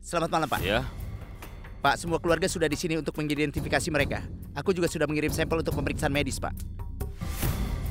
Selamat malam, Pak. Ya, Pak, semua keluarga sudah di sini untuk mengidentifikasi mereka. Aku juga sudah mengirim sampel untuk pemeriksaan medis, Pak.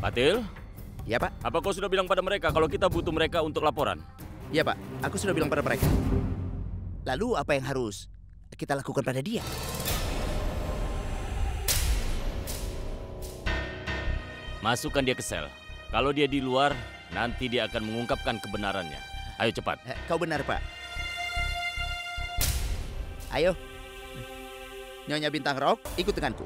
Patil, Ya, Pak? apa kau sudah bilang pada mereka kalau kita butuh mereka untuk laporan? Ya, Pak. Aku sudah bilang pada mereka. Lalu apa yang harus kita lakukan pada dia? Masukkan dia ke sel. Kalau dia di luar, nanti dia akan mengungkapkan kebenarannya. Ayo cepat. Kau benar, Pak. Ayo. Nyonya Bintang Rock, ikut denganku.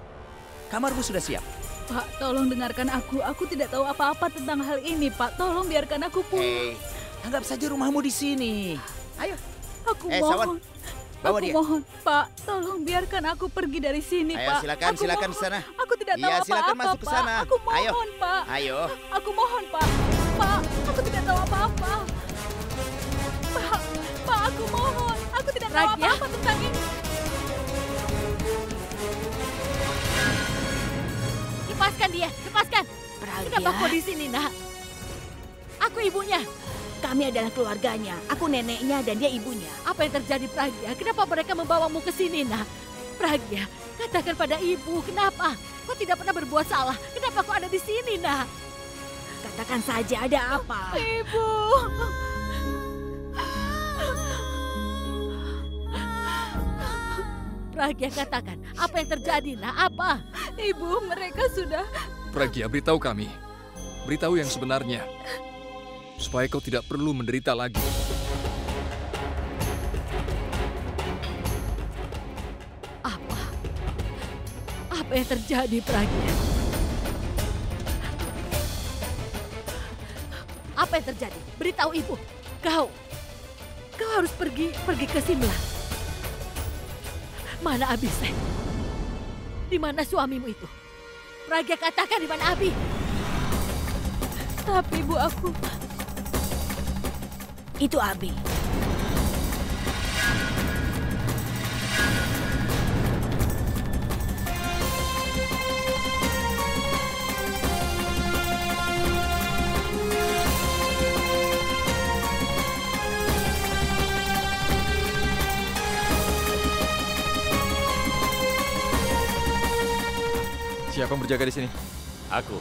Kamarmu sudah siap. Pak, tolong dengarkan aku. Aku tidak tahu apa-apa tentang hal ini, Pak. Tolong biarkan aku pulang. Anggap saja rumahmu di sini. Ayo. Aku Sawan, mohon. bawa Aku dia. mohon, Pak. Tolong biarkan aku pergi dari sini, Ayo, Pak. silakan, Aku silakan mohon. ke sana. Aku tidak tahu Iya, apa-apa, silakan masuk ke Pak. sana. Aku mohon, Ayo. Pak. Ayo. Aku mohon, Pak. Pak, aku tidak tahu apa-apa. Pak, aku mohon. Aku tidak tahu Pragya? apa-apa tentang ini. Lepaskan dia, lepaskan. Kenapa kau di sini, Nak? Aku ibunya. Kami adalah keluarganya. Aku neneknya dan dia ibunya. Apa yang terjadi, Pragya? Kenapa mereka membawamu ke sini, Nak? Pragya, katakan pada ibu, kenapa? Kau tidak pernah berbuat salah. Kenapa kau ada di sini, Nak? Katakan saja ada apa? Ibu. Pragya, katakan. Apa yang terjadi, Nak? Apa? Ibu, mereka sudah... Pragya, beritahu kami. Beritahu yang sebenarnya. Supaya kau tidak perlu menderita lagi. Apa? Apa yang terjadi, Pragya? Apa yang terjadi? Beritahu ibu. Kau harus pergi ke Simla. Mana Abhishek? Di mana suamimu itu? Pragya, katakan di mana Abi? Tapi ibu, aku... Itu Abi. Siapa yang berjaga di sini? Aku.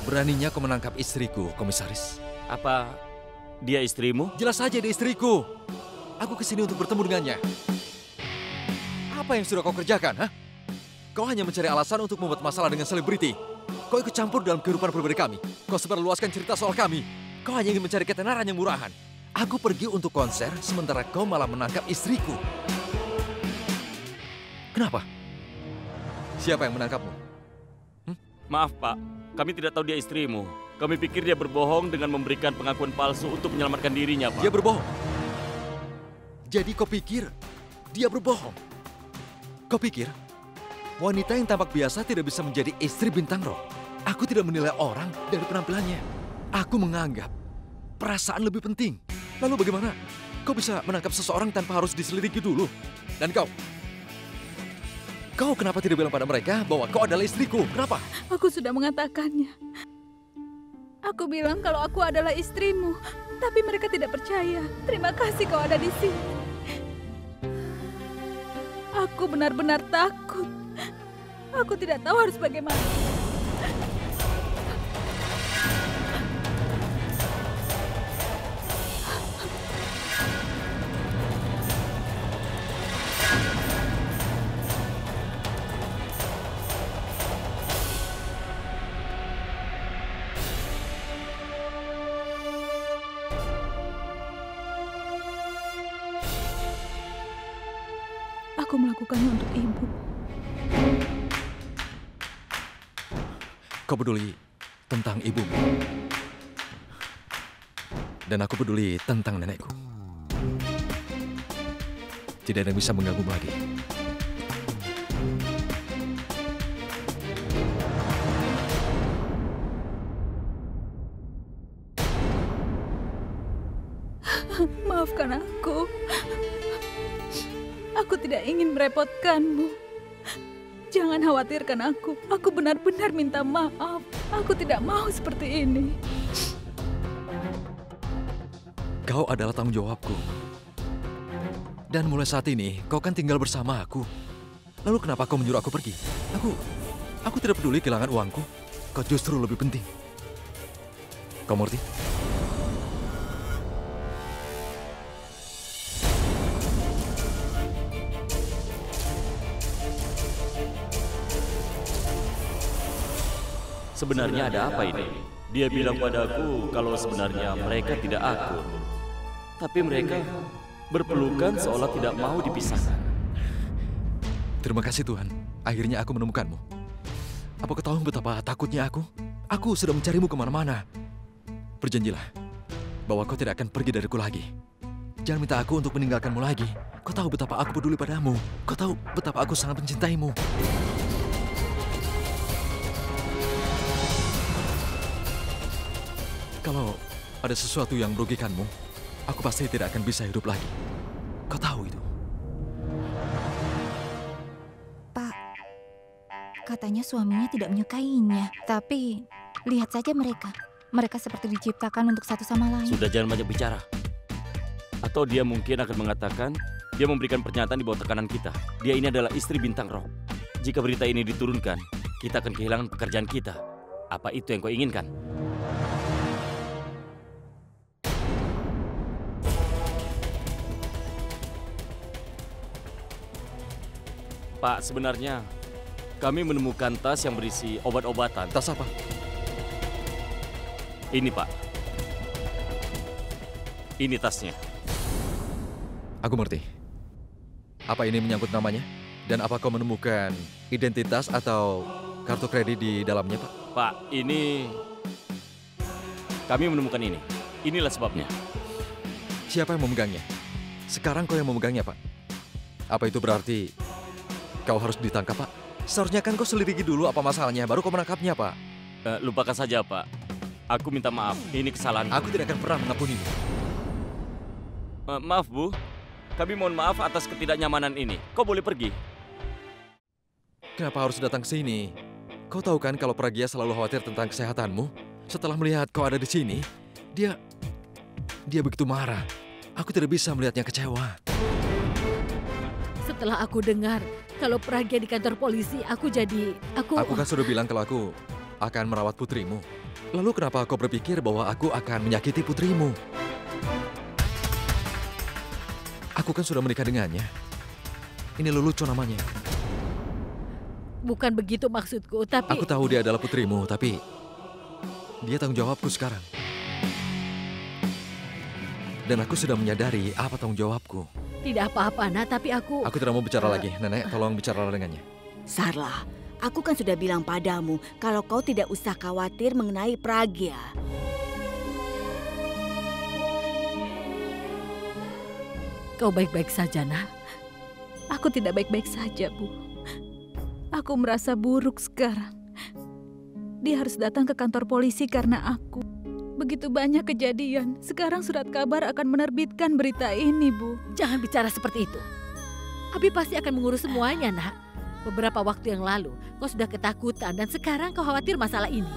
Beraninya kau menangkap istriku, komisaris. Apa dia istrimu? Jelas saja dia istriku. Aku kesini untuk bertemu dengannya. Apa yang sudah kau kerjakan, ha? Kau hanya mencari alasan untuk membuat masalah dengan selebriti. Kau ikut campur dalam kehidupan pribadi kami. Kau sebarluaskan cerita soal kami. Kau hanya ingin mencari ketenaran yang murahan. Aku pergi untuk konser, sementara kau malah menangkap istriku. Kenapa? Siapa yang menangkapmu? Maaf, Pak. Kami tidak tahu dia istrimu. Kami pikir dia berbohong dengan memberikan pengakuan palsu untuk menyelamatkan dirinya, Pak. Dia berbohong. Jadi kau pikir dia berbohong? Kau pikir wanita yang tampak biasa tidak bisa menjadi istri bintang rock? Aku tidak menilai orang dari penampilannya. Aku menganggap perasaan lebih penting. Lalu bagaimana? Kau bisa menangkap seseorang tanpa harus diselidiki dulu. Dan kau kenapa tidak bilang pada mereka bahwa kau adalah istriku? Kenapa? Aku sudah mengatakannya. Aku bilang kalau aku adalah istrimu, tapi mereka tidak percaya. Terima kasih kau ada di sini. Aku benar-benar takut. Aku tidak tahu harus bagaimana. Aku melakukannya untuk ibu. Kau peduli tentang ibumu. Dan aku peduli tentang nenekku. Tidak ada yang bisa mengganggu lagi. Maafkan aku. Aku tidak ingin merepotkanmu. Jangan khawatirkan aku. Aku benar-benar minta maaf. Aku tidak mau seperti ini. Kau adalah tanggung jawabku. Dan mulai saat ini, kau kan tinggal bersama aku. Lalu kenapa kau menyuruh aku pergi? Aku tidak peduli kehilangan uangku. Kau justru lebih penting. Kau mengerti? Sebenarnya ada apa ini? Dia bilang padaku kalau sebenarnya mereka tidak akur. Tapi mereka berpelukan seolah tidak mau dipisahkan. Terima kasih Tuhan, akhirnya aku menemukanmu. Apa kau tahu betapa takutnya aku? Aku sudah mencarimu kemana-mana. Berjanjilah bahwa kau tidak akan pergi dariku lagi. Jangan minta aku untuk meninggalkanmu lagi. Kau tahu betapa aku peduli padamu. Kau tahu betapa aku sangat mencintaimu. Kalau ada sesuatu yang merugikanmu, aku pasti tidak akan bisa hidup lagi. Kau tahu itu. Pak, katanya suaminya tidak menyukainya. Tapi lihat saja mereka. Mereka seperti diciptakan untuk satu sama lain. Sudah, jangan banyak bicara. Atau dia mungkin akan mengatakan dia memberikan pernyataan di bawah tekanan kita. Dia ini adalah istri bintang rock. Jika berita ini diturunkan, kita akan kehilangan pekerjaan kita. Apa itu yang kau inginkan? Pak, sebenarnya kami menemukan tas yang berisi obat-obatan. Tas apa? Ini, Pak. Ini tasnya. Aku mengerti. Apa ini menyangkut namanya? Dan apa kau menemukan identitas atau kartu kredit di dalamnya, Pak? Pak, ini... Kami menemukan ini. Inilah sebabnya. Siapa yang memegangnya? Sekarang kau yang memegangnya, Pak. Apa itu berarti kau harus ditangkap, Pak? Seharusnya kan kau selidiki dulu apa masalahnya, baru kau menangkapnya, Pak. Lupakan saja, Pak. Aku minta maaf, ini kesalahan. Aku tidak akan pernah mengampunimu. Maaf, Bu. Kami mohon maaf atas ketidaknyamanan ini. Kau boleh pergi. Kenapa harus datang ke sini? Kau tahu kan kalau Pragya selalu khawatir tentang kesehatanmu? Setelah melihat kau ada di sini, dia begitu marah. Aku tidak bisa melihatnya kecewa. Setelah aku dengar kalau Pragya di kantor polisi, aku Aku kan sudah bilang kalau aku akan merawat putrimu. Lalu kenapa kau berpikir bahwa aku akan menyakiti putrimu? Aku kan sudah menikah dengannya. Ini lelucon namanya. Bukan begitu maksudku, tapi... Aku tahu dia adalah putrimu, tapi dia tanggung jawabku sekarang. Dan aku sudah menyadari apa tanggung jawabku. Tidak apa-apa, Nak, tapi aku... Aku tidak mau bicara lagi. Nenek, tolong bicara dengannya. Sarla, aku kan sudah bilang padamu kalau kau tidak usah khawatir mengenai Pragya. Kau baik-baik saja, Nak? Aku tidak baik-baik saja, Bu. Aku merasa buruk sekarang. Dia harus datang ke kantor polisi karena aku. Begitu banyak kejadian. Sekarang surat kabar akan menerbitkan berita ini, Bu. Jangan bicara seperti itu. Abi pasti akan mengurus semuanya, Nak. Beberapa waktu yang lalu, kau sudah ketakutan dan sekarang kau khawatir masalah ini.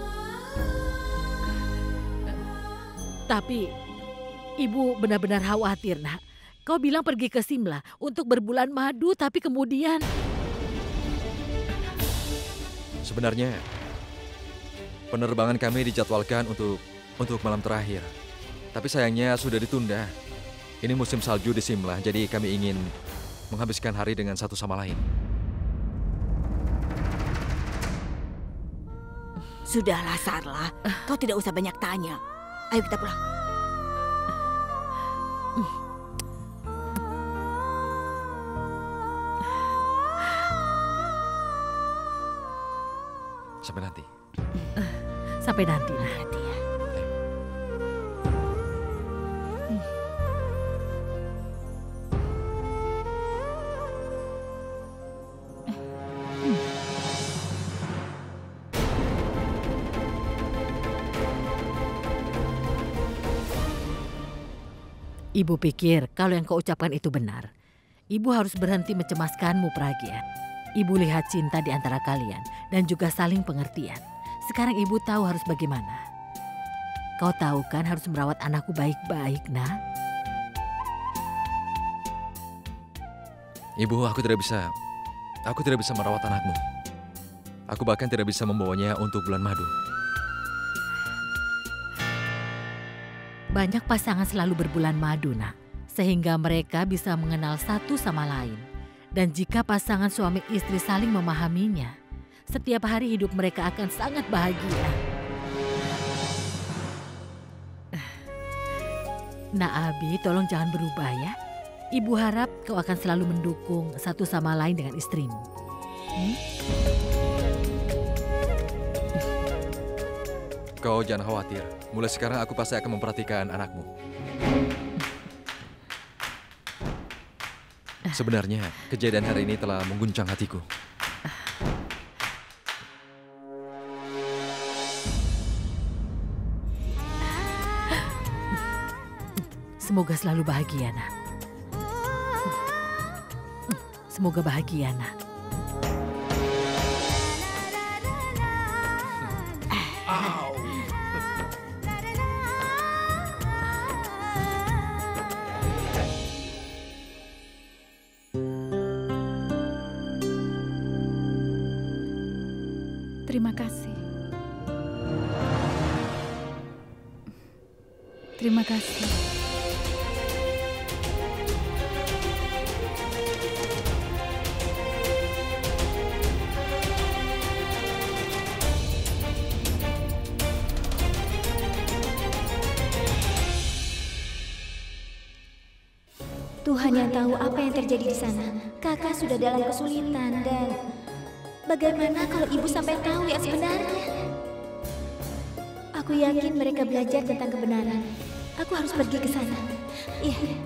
Tapi, Ibu benar-benar khawatir, Nak. Kau bilang pergi ke Simla untuk berbulan madu, tapi kemudian... Sebenarnya, penerbangan kami dijadwalkan untuk malam terakhir. Tapi sayangnya sudah ditunda. Ini musim salju di Simla, jadi kami ingin menghabiskan hari dengan satu sama lain. Sudahlah, Sarla. Kau tidak usah banyak tanya. Ayo kita pulang. Sampai nanti. Sampai nanti, Nak. Nanti ya. Ibu pikir kalau yang kau ucapkan itu benar. Ibu harus berhenti mencemaskanmu, Pragya. Ibu lihat cinta di antara kalian dan juga saling pengertian. Sekarang ibu tahu harus bagaimana. Kau tahu kan harus merawat anakku baik-baik, nak. Ibu, aku tidak bisa merawat anakmu. Aku bahkan tidak bisa membawanya untuk bulan madu. Banyak pasangan selalu berbulan madu, nak. Sehingga mereka bisa mengenal satu sama lain. Dan jika pasangan suami istri saling memahaminya, setiap hari hidup mereka akan sangat bahagia. Nah Abi, tolong jangan berubah ya. Ibu harap kau akan selalu mendukung satu sama lain dengan istrimu. Kau jangan khawatir. Mulai sekarang aku pasti akan memperhatikan anakmu. Sebenarnya, kejadian hari ini telah mengguncang hatiku. Semoga selalu bahagia, nak. Semoga bahagia, nak. Terima kasih. Terima kasih. Tuhan yang tahu apa yang terjadi di sana. Kakak sudah dalam kesulitan dan bagaimana kalau ibu sampai tahu yang sebenarnya? Aku yakin mereka belajar tentang kebenaran. Aku harus pergi ke sana. Iya.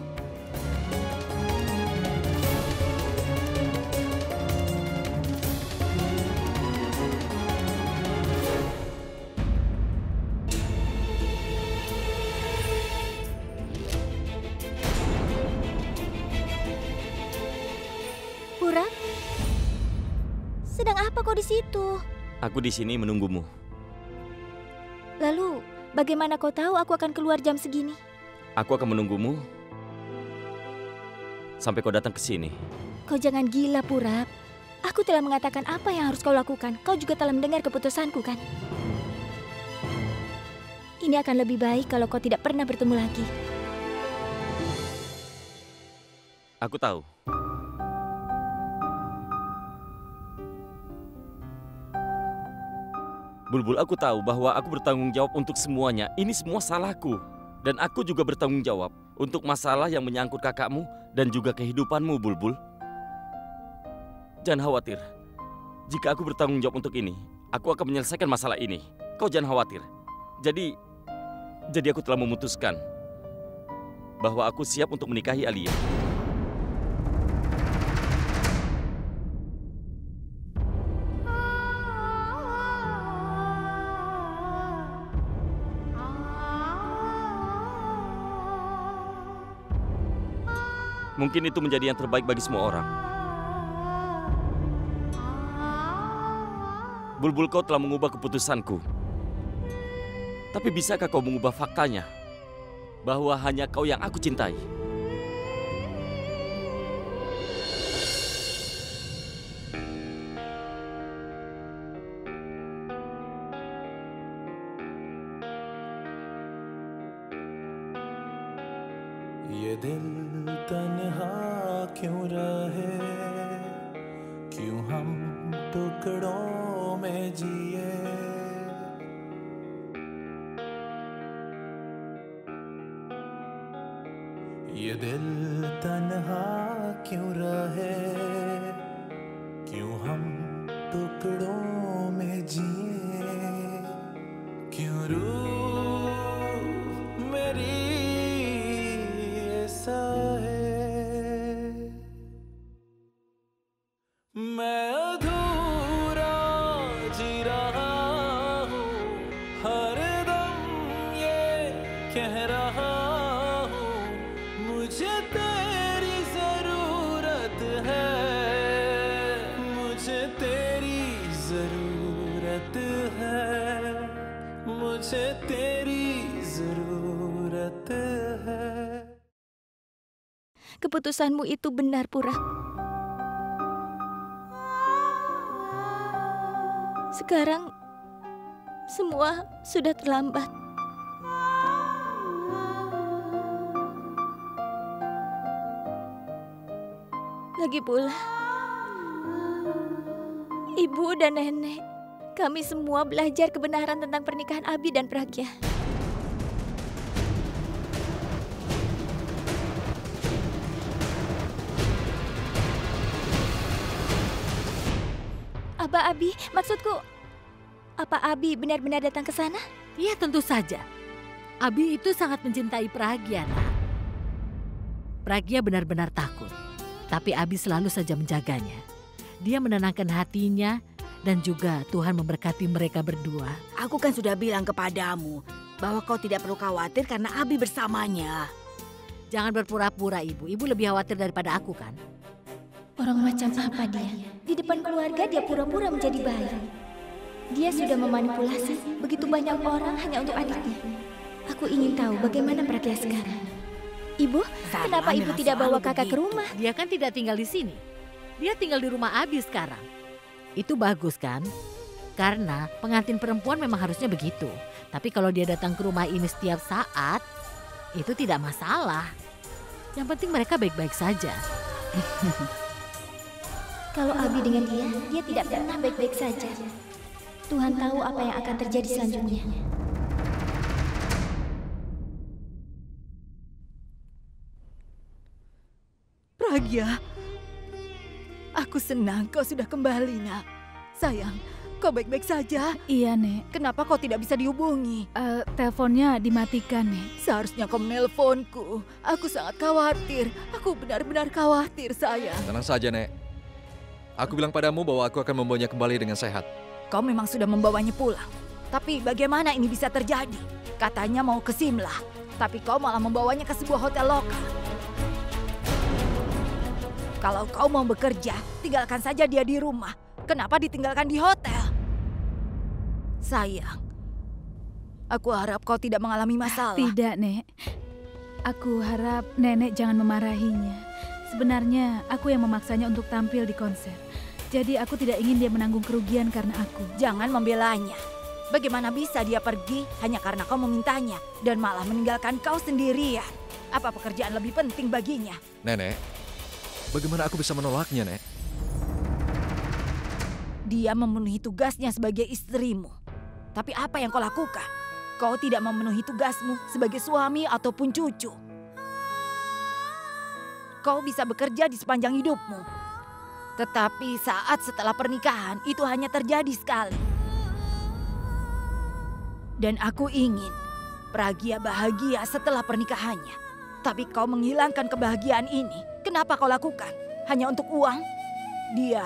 Pura? Sedang apa kau di situ? Aku di sini menunggumu. Lalu, bagaimana kau tahu aku akan keluar jam segini? Aku akan menunggumu sampai kau datang ke sini. Kau jangan gila, Purap. Aku telah mengatakan apa yang harus kau lakukan. Kau juga telah mendengar keputusanku, kan? Ini akan lebih baik kalau kau tidak pernah bertemu lagi. Aku tahu. Bulbul, aku tahu bahwa aku bertanggung jawab untuk semuanya. Ini semua salahku. Dan aku juga bertanggung jawab untuk masalah yang menyangkut kakakmu dan juga kehidupanmu, Bulbul. Jangan khawatir. Jika aku bertanggung jawab untuk ini, aku akan menyelesaikan masalah ini. Kau jangan khawatir. Jadi aku telah memutuskan bahwa aku siap untuk menikahi Alia. Mungkin itu menjadi yang terbaik bagi semua orang. Bulbul, kau telah mengubah keputusanku. Tapi bisakah kau mengubah faktanya? Bahwa hanya kau yang aku cintai. ये दिल तन्हा क्यों रहे, क्यों हम टुकड़ों में जिए। ये दिल तन्हा क्यों रहे, क्यों हम टुकड़ों में जिए। क्यों रूह मेरी मैं अधूरा जी रहा हूँ, हर दम ये कह रहा हूँ, मुझे तेरी जरूरत है, मुझे मुझे तेरी जरूरत है। Keputusanmu itu benar, Pura. Sekarang semua sudah terlambat. Lagi pula, Ibu dan Nenek, kami semua belajar kebenaran tentang pernikahan Abi dan Pragya. Apa Abi? Maksudku, apa Abi benar-benar datang ke sana? Ya tentu saja. Abi itu sangat mencintai Pragya, Nak. Pragya benar-benar takut. Tapi Abi selalu saja menjaganya. Dia menenangkan hatinya dan juga Tuhan memberkati mereka berdua. Aku kan sudah bilang kepadamu bahwa kau tidak perlu khawatir karena Abi bersamanya. Jangan berpura-pura, Ibu. Ibu lebih khawatir daripada aku, kan? Orang macam apa dia? Di depan keluarga dia pura-pura menjadi baik. Dia sudah memanipulasi begitu banyak orang hanya untuk adiknya. Aku ingin tahu bagaimana Pragya sekarang. Ibu, kenapa Ibu tidak bawa kakak ke rumah? Dia kan tidak tinggal di sini. Dia tinggal di rumah Abi sekarang. Itu bagus kan? Karena pengantin perempuan memang harusnya begitu. Tapi kalau dia datang ke rumah ini setiap saat, itu tidak masalah. Yang penting mereka baik-baik saja. Kalau Abi dengan dia tidak pernah baik-baik saja. Tuhan tahu apa yang akan terjadi selanjutnya. Pragya, aku senang kau sudah kembali, Nak. Sayang, kau baik-baik saja? Iya, Nek. Kenapa kau tidak bisa dihubungi? Teleponnya dimatikan, Nek. Seharusnya kau menelponku. Aku sangat khawatir. Aku benar-benar khawatir, sayang. Tenang saja, Nek. Aku bilang padamu bahwa aku akan membawanya kembali dengan sehat. Kau memang sudah membawanya pulang. Tapi bagaimana ini bisa terjadi? Katanya mau ke Simla, tapi kau malah membawanya ke sebuah hotel lokal. Kalau kau mau bekerja, tinggalkan saja dia di rumah. Kenapa ditinggalkan di hotel? Sayang, aku harap kau tidak mengalami masalah. Tidak, Nek. Aku harap Nenek jangan memarahinya. Sebenarnya aku yang memaksanya untuk tampil di konser. Jadi aku tidak ingin dia menanggung kerugian karena aku. Jangan membelanya. Bagaimana bisa dia pergi hanya karena kau memintanya dan malah meninggalkan kau sendirian? Apa pekerjaan lebih penting baginya? Nenek, bagaimana aku bisa menolaknya, Nek? Dia memenuhi tugasnya sebagai istrimu. Tapi apa yang kau lakukan? Kau tidak memenuhi tugasmu sebagai suami ataupun cucu. Kau bisa bekerja di sepanjang hidupmu. Tetapi saat setelah pernikahan itu hanya terjadi sekali. Dan aku ingin Pragya bahagia setelah pernikahannya. Tapi kau menghilangkan kebahagiaan ini. Kenapa kau lakukan? Hanya untuk uang? Dia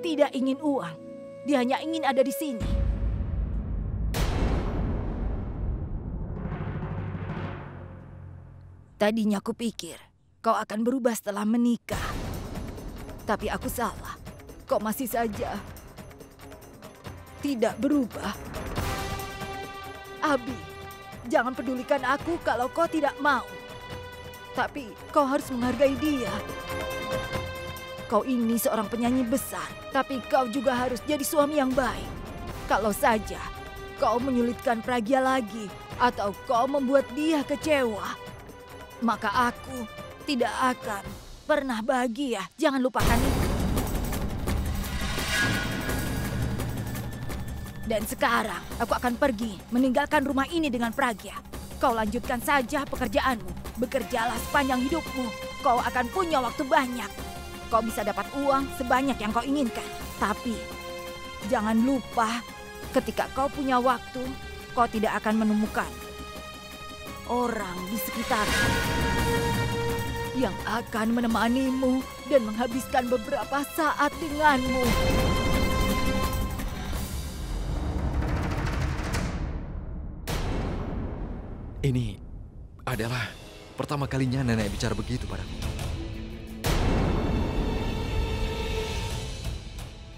tidak ingin uang. Dia hanya ingin ada di sini. Tadinya aku pikir kau akan berubah setelah menikah. Tapi aku salah. Kau masih saja tidak berubah. Abi, jangan pedulikan aku kalau kau tidak mau. Tapi kau harus menghargai dia. Kau ini seorang penyanyi besar, tapi kau juga harus jadi suami yang baik. Kalau saja kau menyulitkan Pragya lagi atau kau membuat dia kecewa, maka aku tidak akan pernah bahagia. Jangan lupakan itu. Dan sekarang aku akan pergi meninggalkan rumah ini dengan Pragya. Kau lanjutkan saja pekerjaanmu. Bekerjalah sepanjang hidupmu. Kau akan punya waktu banyak. Kau bisa dapat uang sebanyak yang kau inginkan. Tapi jangan lupa, ketika kau punya waktu, kau tidak akan menemukan orang di sekitarmu yang akan menemanimu dan menghabiskan beberapa saat denganmu. Ini adalah pertama kalinya nenek bicara begitu padaku.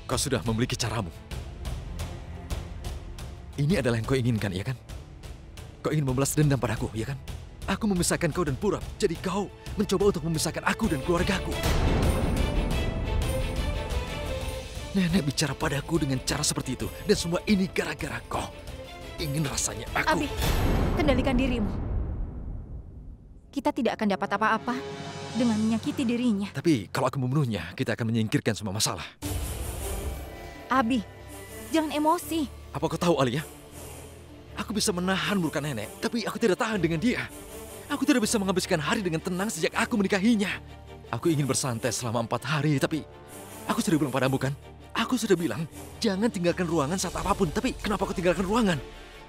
Kau sudah memiliki caramu. Ini adalah yang kau inginkan, iya kan? Kau ingin membalas dendam padaku, ya kan? Aku memisahkan kau dan Purap, jadi kau mencoba untuk memisahkan aku dan keluargaku. Nenek bicara padaku dengan cara seperti itu, dan semua ini gara-gara kau. Ingin rasanya aku... Abi, kendalikan dirimu. Kita tidak akan dapat apa-apa dengan menyakiti dirinya. Tapi kalau aku membunuhnya, kita akan menyingkirkan semua masalah. Abi, jangan emosi. Apa kau tahu, Alia? Aku bisa menahan murka nenek, tapi aku tidak tahan dengan dia. Aku tidak bisa menghabiskan hari dengan tenang sejak aku menikahinya. Aku ingin bersantai selama 4 hari, tapi aku sudah bilang padamu kan? Aku sudah bilang, jangan tinggalkan ruangan saat apapun. Tapi kenapa kau tinggalkan ruangan?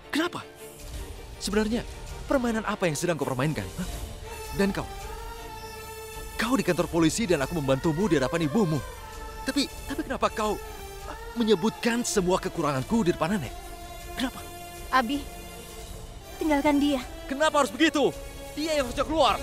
Kenapa? Sebenarnya, permainan apa yang sedang kau permainkan? Hah? Dan kau di kantor polisi dan aku membantumu di hadapan ibumu. Tapi kenapa kau menyebutkan semua kekuranganku di depan nenek? Kenapa? Abi, tinggalkan dia. Kenapa harus begitu? Dia yang harusnya keluar.